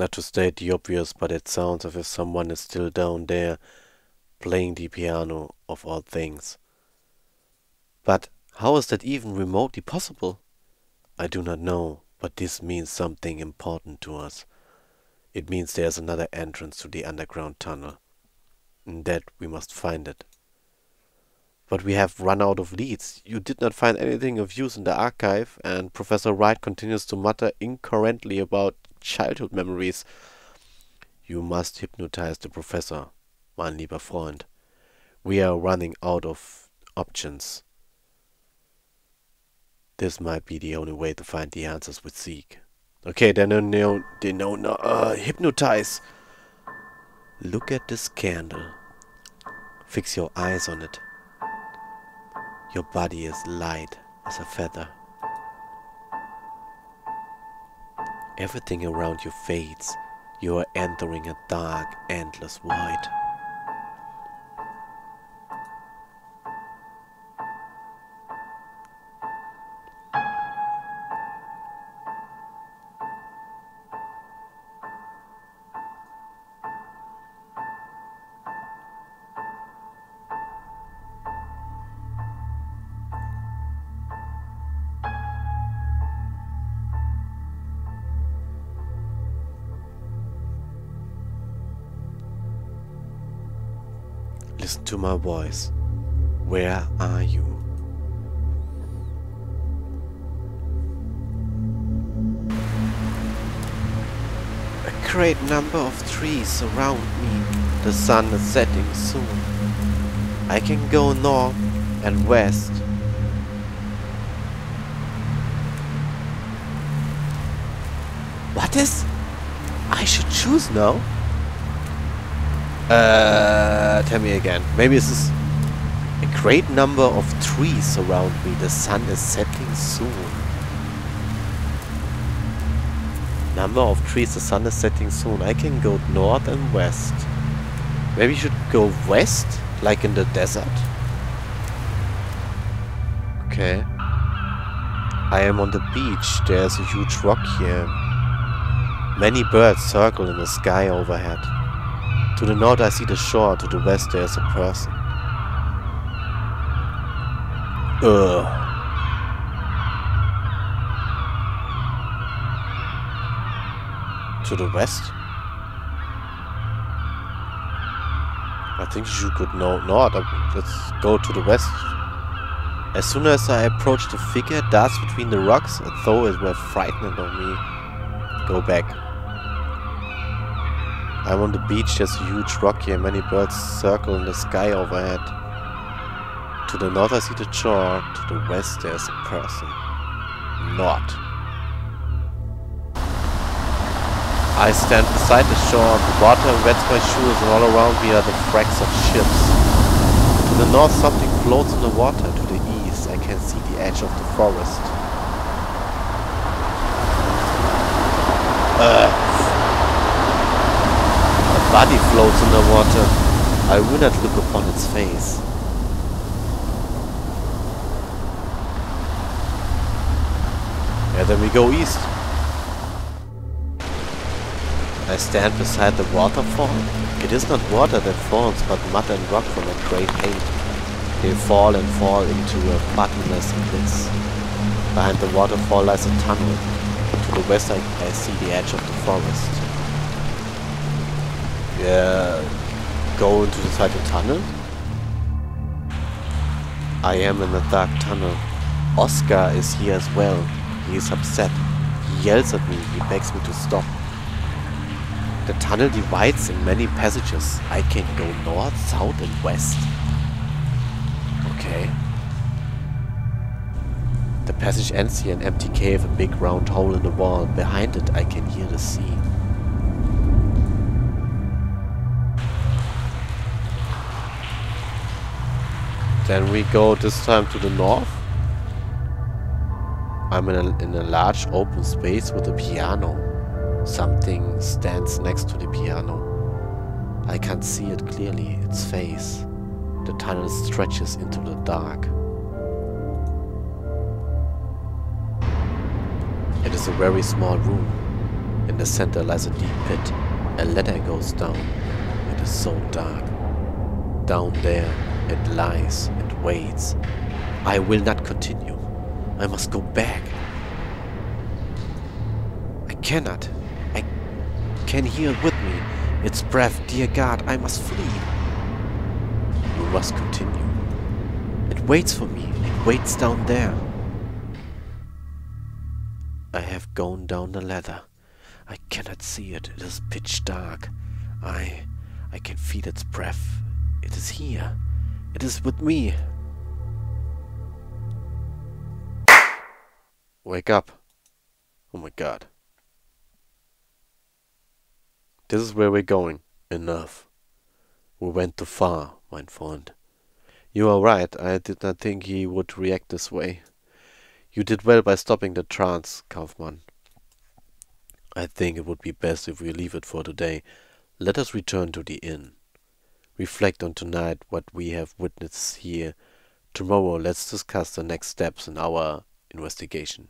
Not to state the obvious, but it sounds as if someone is still down there, playing the piano, of all things. But how is that even remotely possible? I do not know, but this means something important to us. It means there's another entrance to the underground tunnel, and that we must find it. But we have run out of leads. You did not find anything of use in the archive, and Professor Wright continues to mutter incoherently about childhood memories. You must hypnotize the professor, mein lieber Freund. We are running out of options. This might be the only way to find the answers we seek. Okay, hypnotize. Look at this candle. Fix your eyes on it. Your body is light as a feather. Everything around you fades. You are entering a dark, endless void. Listen to my voice. Where are you? A great number of trees surround me. The sun is setting soon. I can go north and west. What is? I should choose now? Tell me again. Maybe this is a great number of trees surround me. The sun is setting soon. Number of trees, the sun is setting soon. I can go north and west. Maybe you should go west, like in the desert. Okay. I am on the beach. There's a huge rock here. Many birds circle in the sky overhead. To the north I see the shore, to the west there is a person. To the west? I think you should go north. Let's go to the west. As soon as I approach the figure, darts between the rocks, as though it were frightened of me. Go back. I'm on the beach, there's a huge rock here, many birds circle in the sky overhead. To the north I see the shore, to the west there's a person. Not. I stand beside the shore, the water wets my shoes and all around me are the wrecks of ships. To the north something floats in the water, to the east I can see the edge of the forest. Body floats in the water. I will not look upon its face. Yeah, then we go east. I stand beside the waterfall. It is not water that falls, but mud and rock from a great height. They fall and fall into a bottomless abyss. Behind the waterfall lies a tunnel. To the west I see the edge of the forest. Go into the side of the tunnel. I am in a dark tunnel. Oscar is here as well. He is upset. He yells at me. He begs me to stop. The tunnel divides in many passages. I can go north, south and west. Okay. The passage ends here in an empty cave, a big round hole in the wall. Behind it I can hear the sea. Then we go this time to the north. I'm in a large open space with a piano. Something stands next to the piano. I can't see it clearly, its face. The tunnel stretches into the dark. It is a very small room. In the center lies a deep pit. A ladder goes down. It is so dark. Down there, it lies and waits. I will not continue. I must go back. I cannot. I can hear it with me. Its breath, dear God, I must flee. You must continue. It waits for me. It waits down there. I have gone down the ladder. I cannot see it. It is pitch dark. I can feel its breath. It is here. It is with me. Wake up. Oh my God. This is where we're going. Enough. We went too far, mein Freund. You are right. I did not think he would react this way. You did well by stopping the trance, Kaufmann. I think it would be best if we leave it for today. Let us return to the inn. Reflect on tonight what we have witnessed here. Tomorrow let's discuss the next steps in our investigation.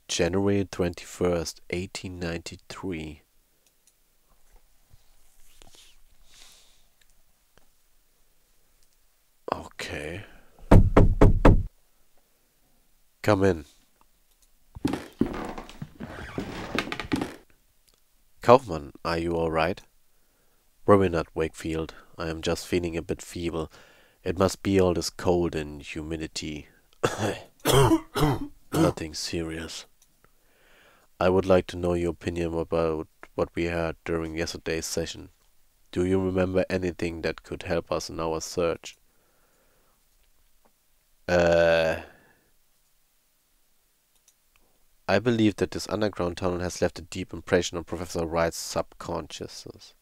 January 21st, 1893. Okay. Come in. Kaufmann, are you alright? Worry not, Wakefield. I am just feeling a bit feeble. It must be all this cold and humidity. Nothing serious. I would like to know your opinion about what we heard during yesterday's session. Do you remember anything that could help us in our search? I believe that this underground tunnel has left a deep impression on Professor Wright's subconsciousness.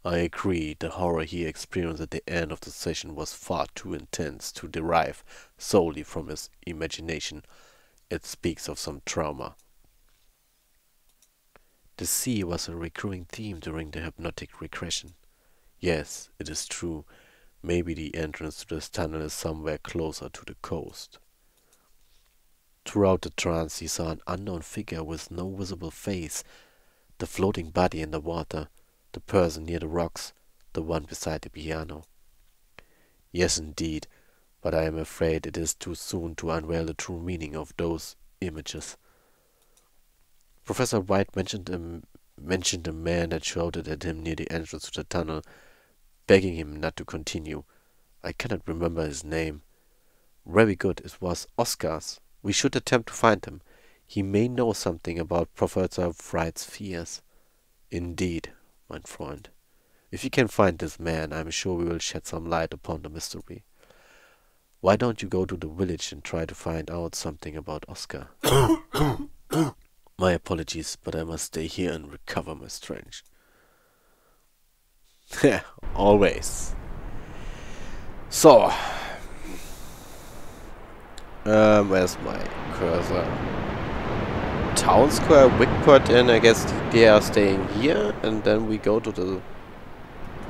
I agree, the horror he experienced at the end of the session was far too intense to derive solely from his imagination. It speaks of some trauma. The sea was a recurring theme during the hypnotic regression. Yes, it is true. Maybe the entrance to this tunnel is somewhere closer to the coast. Throughout the trance he saw an unknown figure with no visible face, the floating body in the water, the person near the rocks, the one beside the piano. Yes, indeed, but I am afraid it is too soon to unveil the true meaning of those images. Professor Wright mentioned a man that shouted at him near the entrance to the tunnel, begging him not to continue. I cannot remember his name. Very good, it was Oscar's. We should attempt to find him. He may know something about Professor Wright's fears. Indeed, mein Freund. If you can find this man, I am sure we will shed some light upon the mystery. Why don't you go to the village and try to find out something about Oscar? My apologies, but I must stay here and recover my strength. Always. So, where's my cursor? Town Square, Wickport, and I guess they are staying here, and then we go to the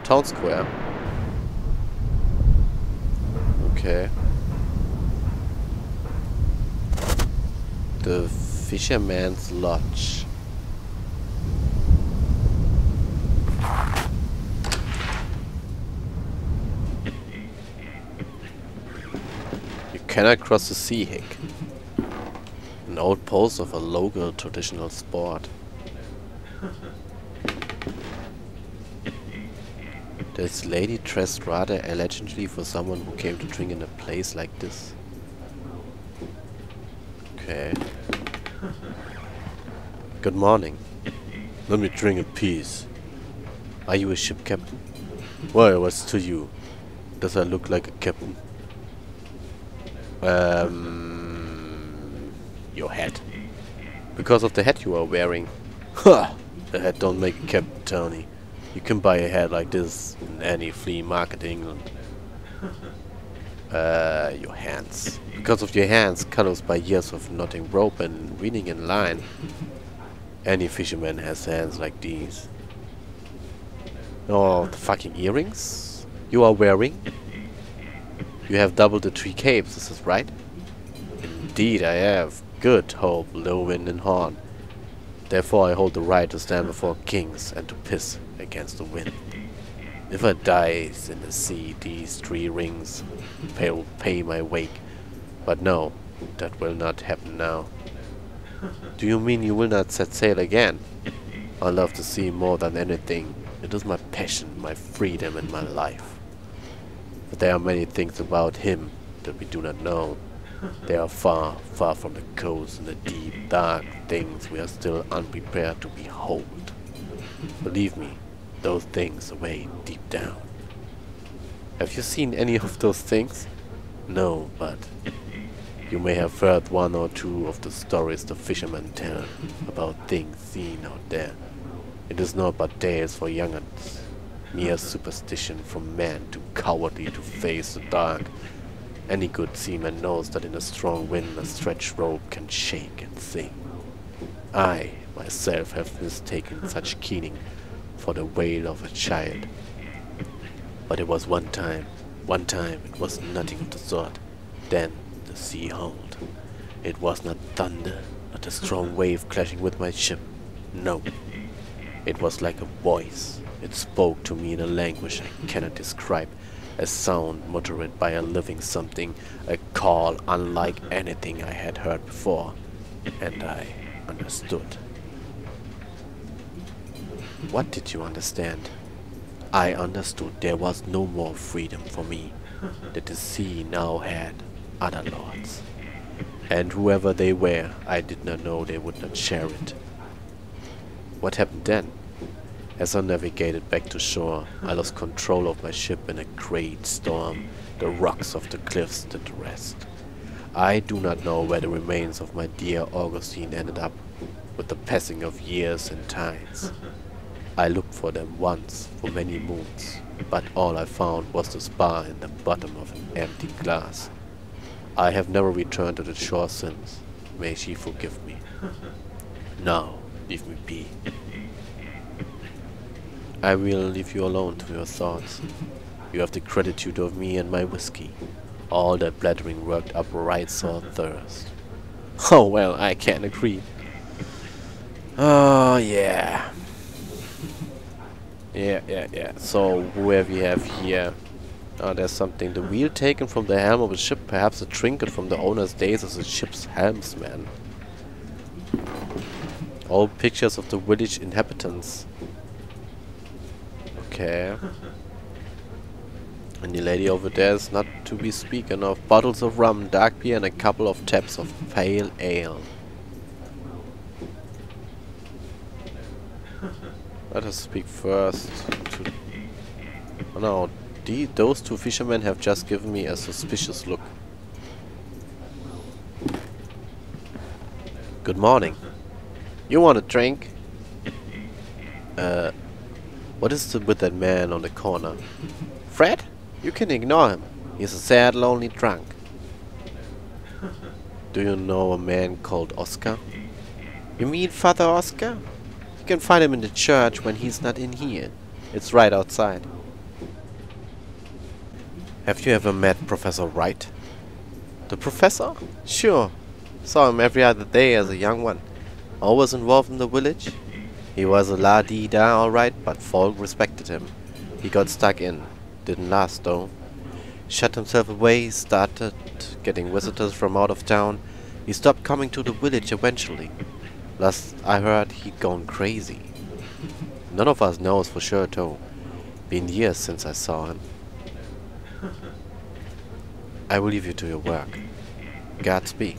Town Square. Okay. The Fisherman's Lodge. You cannot cross the sea, Hick. An old post of a local traditional sport. This lady dressed rather elegantly for someone who came to drink in a place like this. Okay. Good morning. Let me drink a piece. Are you a ship captain? Well, what's to you? Does I look like a captain? Your hat. Because of the hat you are wearing. Ha! The hat don't make a captain, Tony. You can buy a hat like this in any flea market in England. Your hands. Because of your hands, colored by years of knotting rope and reading in line. Any fisherman has hands like these. Oh, the fucking earrings you are wearing? You have double the 3 capes, is this right? Indeed I have. Good hope, low wind and horn. Therefore I hold the right to stand before kings and to piss against the wind. If I dies in the sea, these 3 rings will pay my wake. But no, that will not happen now. Do you mean you will not set sail again? I love the sea more than anything. It is my passion, my freedom, and my life. But there are many things about him that we do not know. They are far, far from the coast and the deep, dark things we are still unprepared to behold. Believe me, those things away deep down. Have you seen any of those things? No, but you may have heard 1 or 2 of the stories the fishermen tell about things seen out there. It is not but tales for young'uns, mere superstition from men too cowardly to face the dark. Any good seaman knows that in a strong wind a stretched rope can shake and sing. I, myself, have mistaken such keening for the wail of a child. But it was one time it was nothing of the sort. Then the sea howled. It was not thunder, not a strong wave clashing with my ship. No. It was like a voice. It spoke to me in a language I cannot describe. A sound muttered by a living something, a call unlike anything I had heard before, and I understood. What did you understand? I understood there was no more freedom for me, that the sea now had other lords, and whoever they were, I did not know they would not share it. What happened then? As I navigated back to shore, I lost control of my ship in a great storm. The rocks of the cliffs did the rest. I do not know where the remains of my dear Augustine ended up, with the passing of years and tides. I looked for them once, for many moons, but all I found was the spar in the bottom of an empty glass. I have never returned to the shore since. May she forgive me. Now, leave me be. I will leave you alone to your thoughts. You have the gratitude of me and my whiskey. All that blathering worked up right sore thirst. Oh well, I can agree. Oh yeah. Yeah. So whoever we have here. Oh, there's something. The wheel taken from the helm of a ship, perhaps a trinket from the owner's days as a ship's helmsman. All pictures of the village inhabitants. Okay. And the lady over there is not to be speaking of. Bottles of rum, dark beer, and a couple of taps of pale ale. Let us speak first to... Oh no, those 2 fishermen have just given me a suspicious look. Good morning. You want a drink? What is it with that man on the corner? Fred? You can ignore him. He's a sad, lonely drunk. Do you know a man called Oscar? You mean Father Oscar? You can find him in the church when he's not in here. It's right outside. Have you ever met Professor Wright? The professor? Sure. Saw him every other day as a young one. Always involved in the village. He was a la-dee-da alright, but folk respected him. He got stuck in. Didn't last though. Shut himself away, started getting visitors from out of town. He stopped coming to the village eventually. Last I heard, he'd gone crazy. None of us knows for sure though. Been years since I saw him. I will leave you to your work. Godspeed.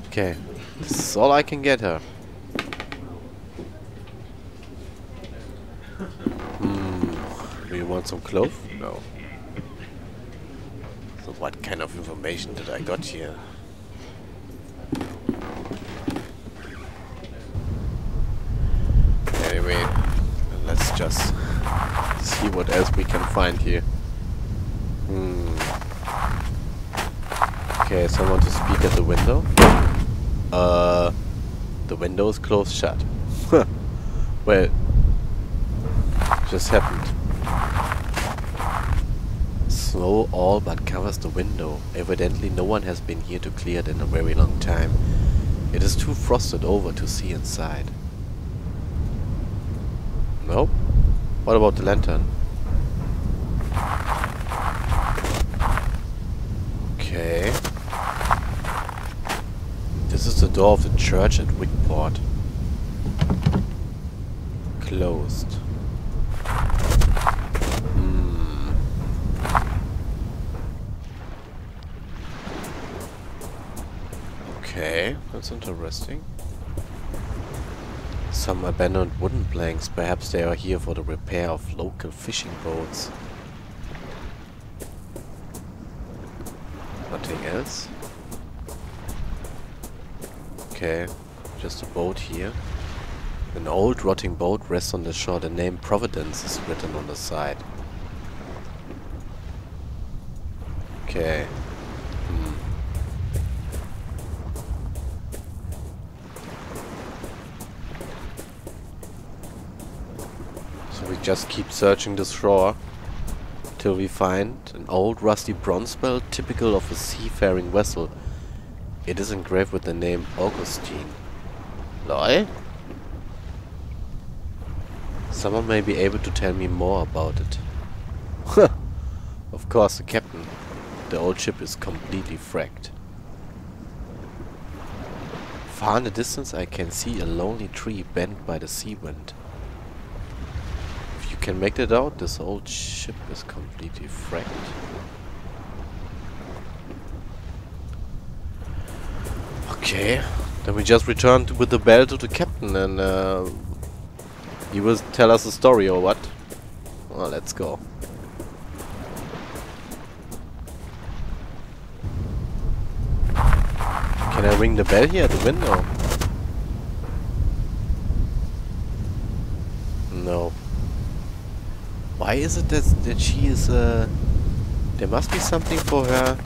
Okay, this is all I can get her. Do you want some clove? No. So what kind of information did I got here? Anyway, let's just see what else we can find here. Okay, someone to speak at the window. The window is closed shut. Well, just happened. Snow all but covers the window. Evidently no one has been here to clear it in a very long time. It is too frosted over to see inside. Nope. What about the lantern? Okay. This is the door of the church at Wickport. Closed. Okay, that's interesting. Some abandoned wooden planks. Perhaps they are here for the repair of local fishing boats. Nothing else. Okay, just a boat here. An old rotting boat rests on the shore. The name Providence is written on the side. Okay. So we just keep searching the shore till we find an old rusty bronze bell typical of a seafaring vessel. It is engraved with the name Augustine. Lol? Someone may be able to tell me more about it. Of course, the captain. The old ship is completely wrecked. Far in the distance I can see a lonely tree bent by the sea wind. If you can make that out, this old ship is completely wrecked. Okay, then we just return with the bell to the captain and he will tell us a story or what? Well, let's go. Can I ring the bell here at the window? No. Why is it that she is there must be something for her.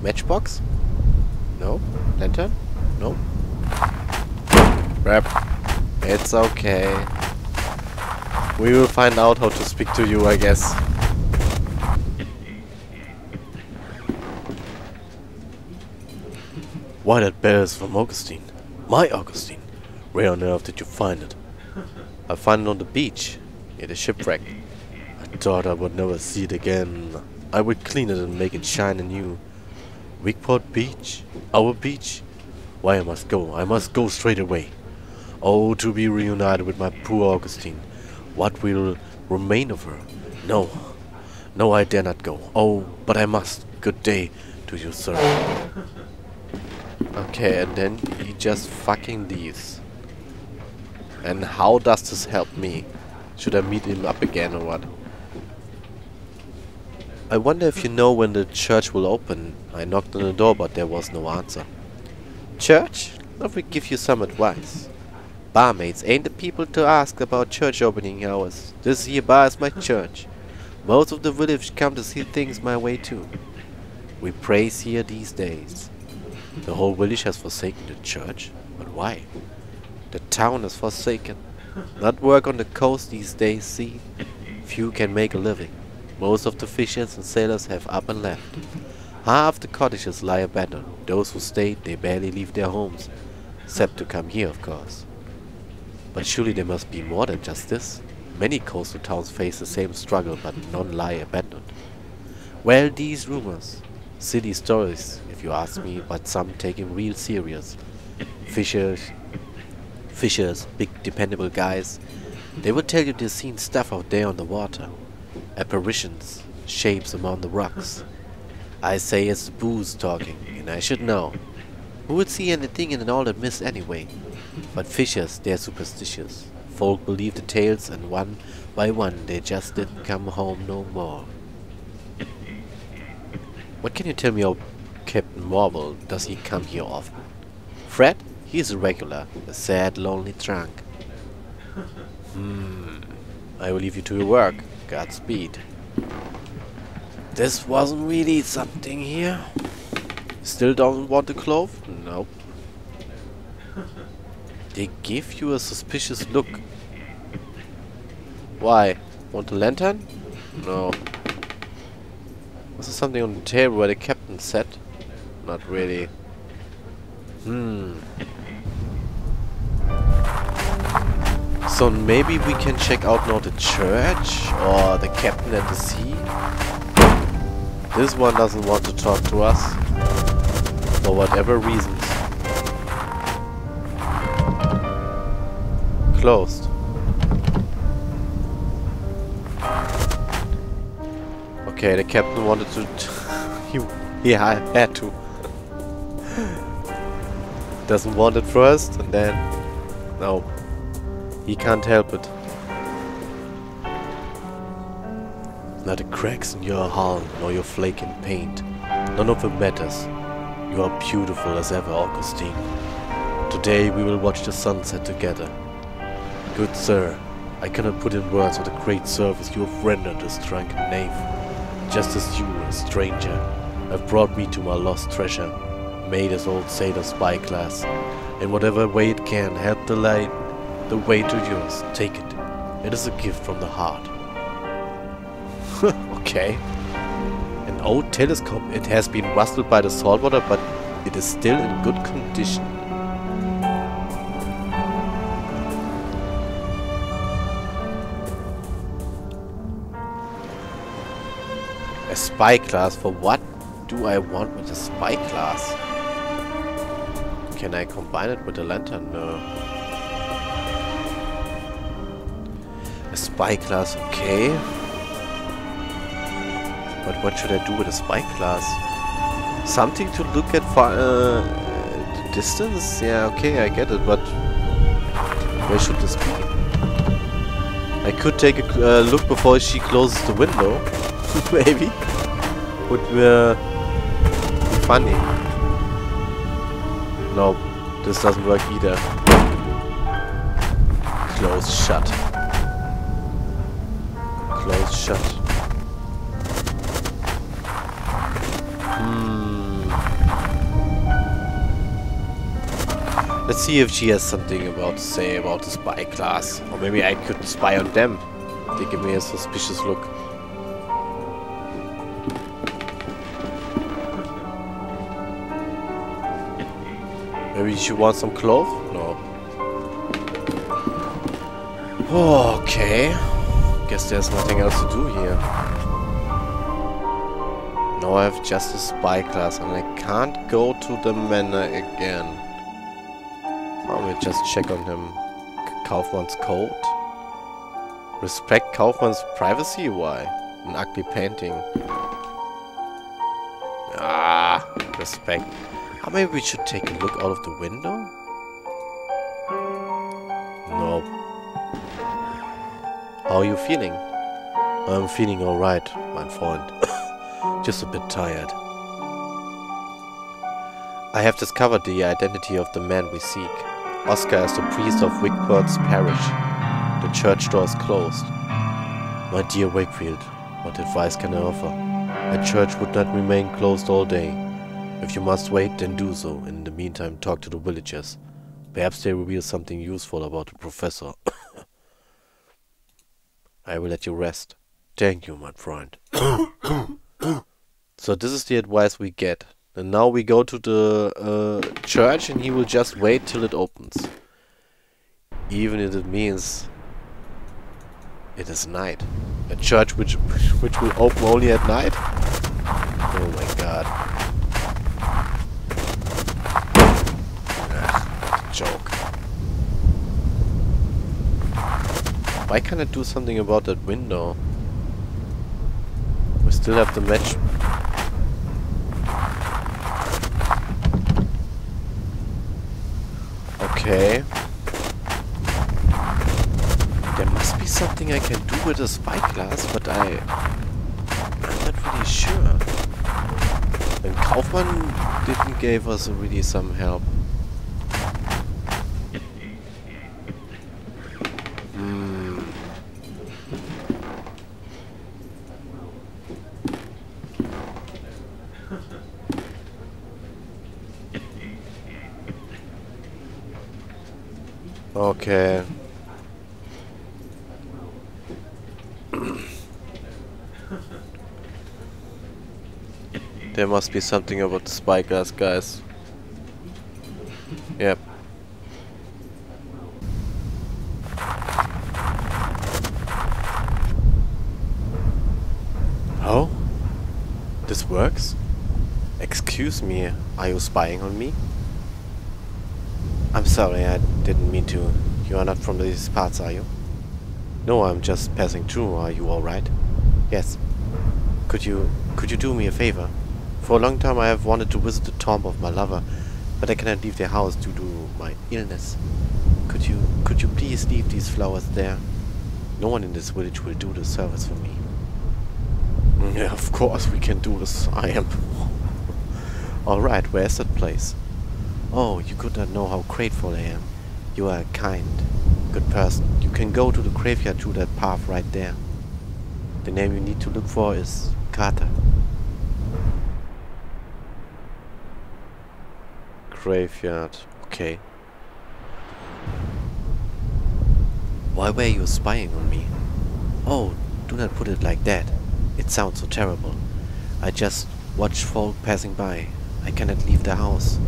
Matchbox? No? Lantern? No? Crap. It's okay. We will find out how to speak to you, I guess. Why that bell is from Augustine? My Augustine? Where on earth did you find it? I found it on the beach, near the shipwreck. I thought I would never see it again. I would clean it and make it shine anew. Wickport Beach? Our beach? Why I must go straight away. Oh, to be reunited with my poor Augustine. What will remain of her? No. No, I dare not go. Oh, but I must. Good day to you, sir. Okay, and then he just fucking leaves. And how does this help me? Should I meet him up again or what? I wonder if you know when the church will open. I knocked on the door, but there was no answer. Church? Let me give you some advice. Barmaids ain't the people to ask about church opening hours. This here bar is my church. Most of the village come to see things my way too. We praise here these days. The whole village has forsaken the church. But why? The town is forsaken. Not work on the coast these days, see? Few can make a living. Most of the fishers and sailors have up and left. Half the cottages lie abandoned. Those who stayed, they barely leave their homes. Except to come here, of course. But surely there must be more than just this. Many coastal towns face the same struggle, but none lie abandoned. Well, these rumors, silly stories, if you ask me, but some taken real serious. Fishers, big dependable guys, they will tell you they've seen stuff out there on the water. Apparitions, shapes among the rocks. I say it's the booze talking, and I should know. Who would see anything in all that mist anyway? But fishers, they're superstitious. Folk believe the tales, and one by one they just didn't come home no more. What can you tell me of Captain Marvel? Does he come here often? Fred? He's a regular, a sad, lonely drunk. I will leave you to your work. Godspeed. This wasn't really something here. Still don't want the clove? Nope. They give you a suspicious look. Why? Want a lantern? No. Was there something on the table where the captain sat? Not really. So maybe we can check out now the church or the captain at the sea? This one doesn't want to talk to us. For whatever reasons. Closed. Okay, the captain wanted to... he had to. Doesn't want it first, and then... No. He can't help it. Not the cracks in your hull, nor your flaking paint. None of it matters. You are beautiful as ever, Augustine. Today we will watch the sunset together. Good sir, I cannot put in words what a great service you have rendered this drunken knave. Just as you, a stranger, have brought me to my lost treasure. May this old sailor spyglass, in whatever way it can, help the light the way to yours. Take it. It is a gift from the heart. Okay. An old telescope. It has been rusted by the saltwater, but it is still in good condition. A spyglass? For what do I want with a spyglass? Can I combine it with a lantern? No. A spyglass, okay. But what should I do with a spyglass? Something to look at far the distance? Yeah, okay, I get it, but where should this be? I could take a look before she closes the window. Maybe. Would be funny. Nope, this doesn't work either. Close shut. Close shut. Let's see if she has something about to say about the spyglass. Or maybe I could spy on them. They give me a suspicious look. Maybe she wants some clothes? No. Okay. Guess there's nothing else to do here. Now I have just a spyglass and I can't go to the manor again. Let me just check on him. Kaufmann's code. Respect Kaufmann's privacy? Why? An ugly painting. Ah, respect. Maybe we should take a look out of the window? No. How are you feeling? I'm feeling alright, mein Freund. Just a bit tired. I have discovered the identity of the man we seek. Oscar is the priest of Wickport's parish. The church door is closed. My dear Wakefield, what advice can I offer? A church would not remain closed all day. If you must wait, then do so. In the meantime, talk to the villagers. Perhaps they reveal something useful about the professor. I will let you rest. Thank you, my friend. So this is the advice we get. And now we go to the church and he will just wait till it opens. Even if it means it is night. A church which will open only at night? Oh my god. Joke. Why can't I do something about that window? We still have the match. Okay. There must be something I can do with a spyglass, but I'm not really sure. And Kaufmann didn't give us really some help. Okay. There must be something about the spyglass, guys. Yep. Oh? This works? Excuse me, are you spying on me? I'm sorry, I didn't mean to. You are not from these parts, are you? No, I'm just passing through. Are you alright? Yes. Could you do me a favor? For a long time I have wanted to visit the tomb of my lover, but I cannot leave their house due to my illness. Could you please leave these flowers there? No one in this village will do this service for me. Yeah, of course we can do this. I am... Alright, where's that place? Oh, you could not know how grateful I am. You are a kind, good person. You can go to the graveyard through that path right there. The name you need to look for is Carter. Graveyard, okay. Why were you spying on me? Oh, do not put it like that. It sounds so terrible. I just watch folk passing by. I cannot leave the house.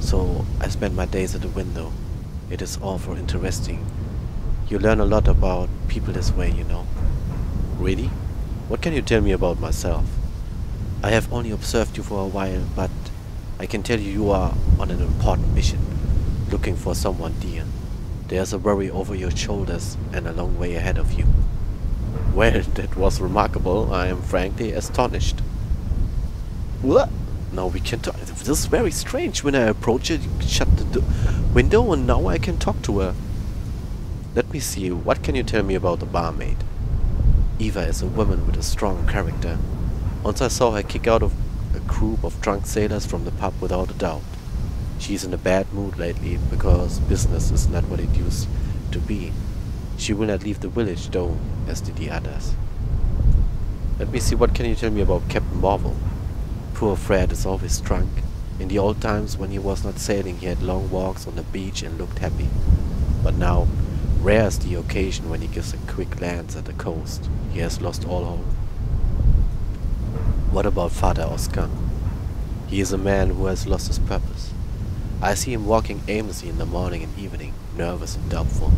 So I spend my days at the window. It is awful interesting. You learn a lot about people this way, you know. Really? What can you tell me about myself? I have only observed you for a while, but I can tell you are on an important mission, looking for someone dear. There's a worry over your shoulders and a long way ahead of you. Well, that was remarkable. I am frankly astonished. What? Now we can talk. This is very strange. When I approach it, you shut the window and now I can talk to her. Let me see. What can you tell me about the barmaid? Eva is a woman with a strong character. Once I saw her kick out of a group of drunk sailors from the pub without a doubt. She's in a bad mood lately because business is not what it used to be. She will not leave the village though, as did the others. Let me see, what can you tell me about Captain Marvel? Poor Fred is always drunk. In the old times when he was not sailing, he had long walks on the beach and looked happy. But now, rare is the occasion when he gives a quick glance at the coast. He has lost all hope. What about Father Oscar? He is a man who has lost his purpose. I see him walking aimlessly in the morning and evening, nervous and doubtful.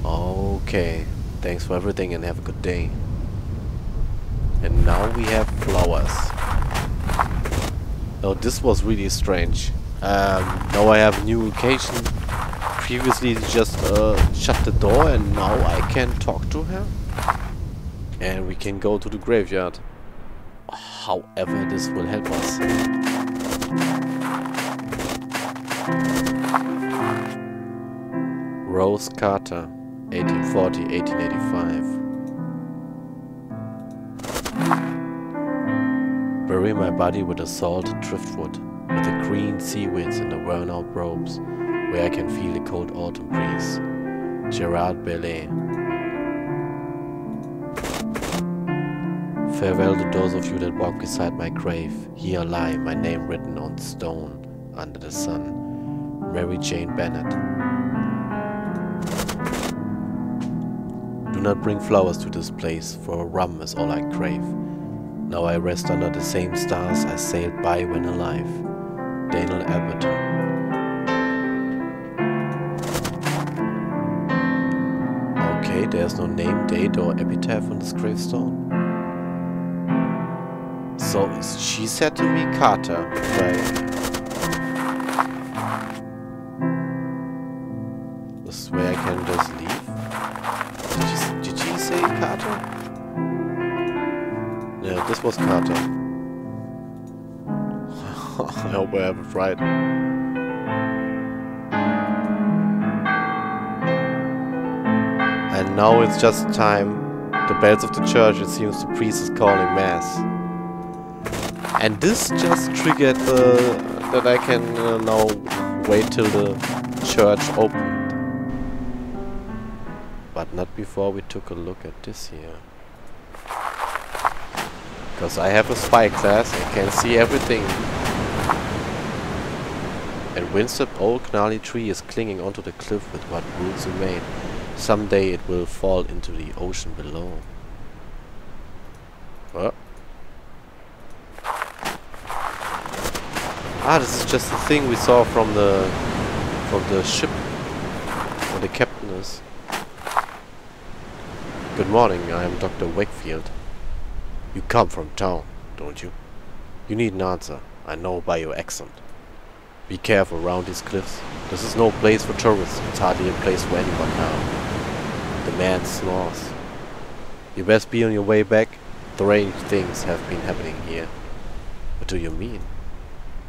Okay, thanks for everything and have a good day. And now we have flowers. Oh, this was really strange. Now I have a new location. Previously just shut the door and now I can talk to her. And we can go to the graveyard. However, this will help us. Rose Carter, 1840-1885. Bury my body with a salted driftwood, with the green seaweeds and the worn-out robes, where I can feel the cold autumn breeze. Gerard Bellet. Farewell to those of you that walk beside my grave. Here lie, my name written on stone, under the sun. Mary Jane Bennett. Do not bring flowers to this place, for a rum is all I crave. Now I rest under the same stars I sailed by when alive. Daniel Alberton. Okay, there's no name, date or epitaph on this gravestone. So she said to me Carter, right? This is where I can just leave. Did she say Carter? Yeah, this was Carter. I hope I have it right. And now it's just time. The bells of the church, it seems the priest is calling mass. And this just triggered that I can now wait till the church opened. But not before we took a look at this here. Because I have a spy class and can see everything. And Windswept old gnarly tree is clinging onto the cliff with what roots remain. Someday it will fall into the ocean below. What? Ah, this is just the thing we saw from the ship where the captain is. Good morning, I am Dr. Wakefield. You come from town, don't you? You need an answer, I know by your accent. Be careful around these cliffs. This is no place for tourists, it's hardly a place for anyone now. The man snores. You best be on your way back. Strange things have been happening here. What do you mean?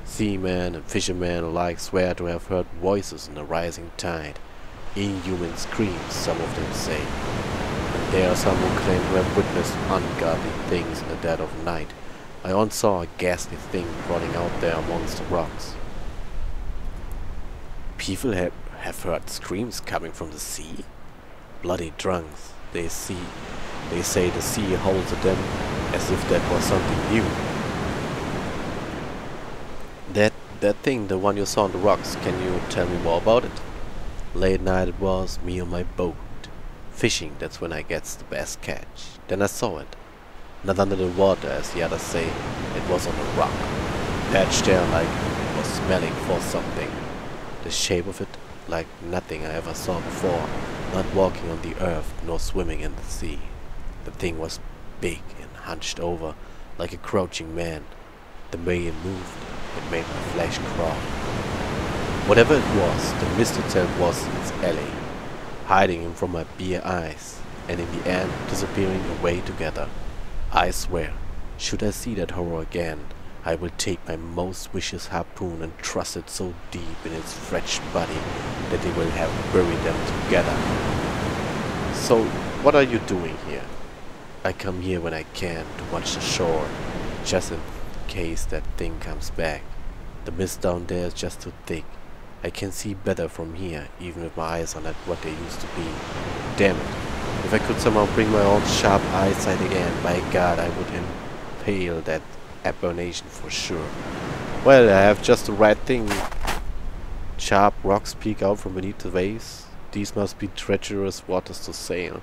Seamen and fishermen alike swear to have heard voices in the rising tide. Inhuman screams, some of them say. And there are some who claim to have witnessed ungodly things in the dead of night. I once saw a ghastly thing crawling out there amongst the rocks. People have heard screams coming from the sea? Bloody drunks, they say the sea holds at them as if that was something new. That thing, the one you saw on the rocks, can you tell me more about it? Late night it was, me on my boat. Fishing, that's when I gets the best catch. Then I saw it. Not under the water, as the others say. It was on a rock. Perched there like it was smelling for something. The shape of it, like nothing I ever saw before. Not walking on the earth, nor swimming in the sea. The thing was big and hunched over, like a crouching man. The way it moved, it made my flesh crawl. Whatever it was, the mist itself was its ally, hiding him from my bare eyes, and in the end disappearing away together. I swear, should I see that horror again, I will take my most vicious harpoon and thrust it so deep in its wretched body that it will have buried them together. So, what are you doing here? I come here when I can to watch the shore, just in case that thing comes back. The mist down there is just too thick. I can see better from here, even if my eyes are not what they used to be. Damn it. If I could somehow bring my old sharp eyesight again, by God, I would impale that abomination for sure. Well, I have just the right thing. Sharp rocks peek out from beneath the waves. These must be treacherous waters to sail.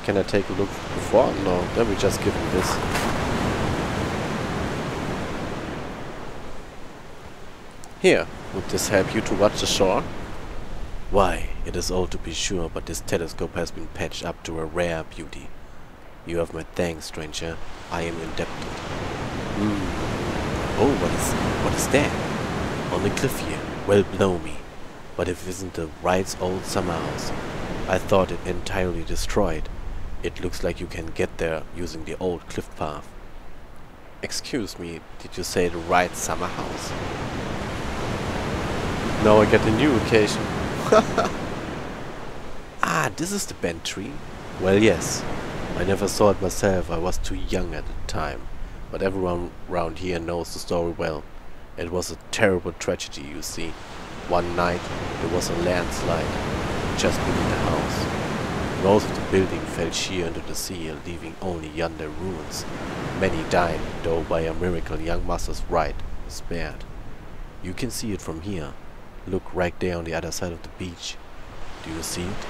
Can I take a look before? No, then we just give him this. Here, would this help you to watch the shore? Why, it is old to be sure, but this telescope has been patched up to a rare beauty. You have my thanks, stranger. I am indebted. Oh, what is that? On the cliff here. Well, blow me. But if it isn't the Wright's old summer house. I thought it entirely destroyed. It looks like you can get there using the old cliff path. Excuse me, did you say the Wright summer house? Now I get a new occasion. Ah, this is the bent tree. Well, yes. I never saw it myself, I was too young at the time. But everyone around here knows the story well. It was a terrible tragedy, you see. One night, there was a landslide just beneath the house. Most of the building fell sheer into the sea, leaving only yonder ruins. Many died, though by a miracle young Master Wright was spared. You can see it from here. Look right there on the other side of the beach. Do you see it?